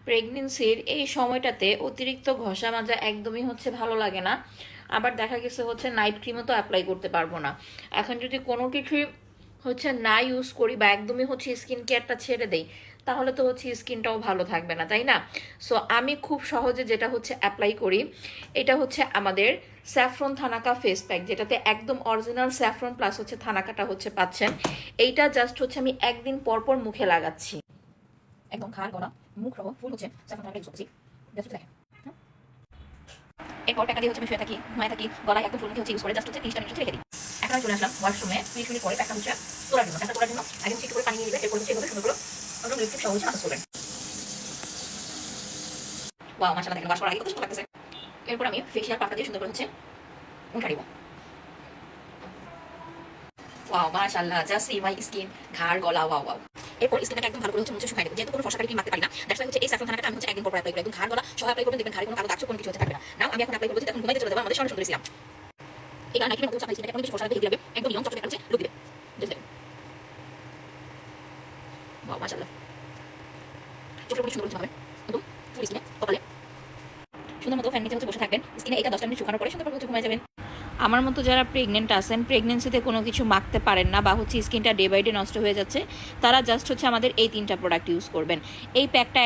প্রেগনেন্সির এই সময়টাতে অতিরিক্ত ঘষা মাজা একদমই ভালো লাগে না। আবার দেখা গেছে নাইট ক্রিমও তো অ্যাপ্লাই করতে পারবো না। এখন যদি কোনো কিছুই না ইউজ করি বা একদমই স্কিন কেয়ারটা ছেড়ে দেই, তাহলে তো স্কিনটাও ভালো থাকবে না, তাই না? সো আমি খুব সহজে যেটা অ্যাপ্লাই করি, এটা আমাদের স্যাফরন থানাকা ফেস প্যাক, যেটাতে একদম অরিজিনাল স্যাফরন প্লাস থানাকাটা পাচ্ছেন। এইটা জাস্ট আমি একদিন পর পর মুখে লাগাচ্ছি। একদম ঘাড় গলা মুখ সহ ফুল স্যাফরন থানাকা ইউজ করছি। জাস্ট দেখেন। এরপর প্যাকটা দিয়ে আমি শুয়ে থাকি, ঘুমায় থাকি, গলায় একদম ফুল মুখে ইউজ করে জাস্ট 30 মিনিট রেখে দিই। এখন আমি চলে আসলাম ওয়াশরুমে। 30 মিনিট পরে প্যাকটা তোলার জন্য, প্যাকটা তোলার জন্য একদম ঠিক করে পানি নিয়ে নেবেন। এরপর এইভাবে সুন্দর করে একদম লিপস্টিক সহ মাসাজ করবেন। ওয়াও, মাশাআল্লাহ, দেখেন ওয়াশ করার আগে কত সুন্দর লাগতেছে। এরপর আমি ফেশিয়াল পাউডার দিয়ে সুন্দর করে উঠা দিব। ওয়াও, মাশাআল্লাহ, জাস্ট সি মাই স্কিন, ঘাড় গলা, ওয়াও ওয়াও। এরপর স্কিনটাকে একদম ভালো করে মুছে শুকাই দেব। যেহেতু কোনো ফর্সা ক্রিম মাখতে পারি না, দ্যাটস ওয়াই এই স্যাফরন থানাটা আমি একদিন পর অ্যাপ্লাই করি। একদম ঘাড় গলা সহ অ্যাপ্লাই করবেন, দেখবেন ঘাড়ে কোনো কালো দাগ কোনো কিছু থাকবে না। নাও আমি এখন অ্যাপ্লাই করব, এখন ঘুমাইতে চলে যাবো আমাদের স্বর্ণ সুন্দরী। এই কারণে নাকি মতো চাপাই স্কিনটাকে অনেক বেশি ফর্সা লাগবে, একদম নিয়ম চকচকে কাছে লুক দিবে। দেখেন, ওয়াও, মাশাআল্লাহ, চোখের মধ্যে সুন্দর হবে একদম ফুল স্কিনে। কপালে সুন্দর মতো ফ্যান নিচে বসে থাকবেন। স্কিনে এটা 10 মিনিট শুকানোর পরে সুন্দর করে ঘুমায় যাবেন। আমার মতো যারা প্রেগনেন্ট আছেন, প্রেগনেন্সিতে কোনো কিছু মাখতে পারেন না বা স্কিনটা ডে বাই ডে নষ্ট হয়ে যাচ্ছে, তারা জাস্ট আমাদের এই 3টা প্রোডাক্ট ইউজ করবেন। এই প্যাকটা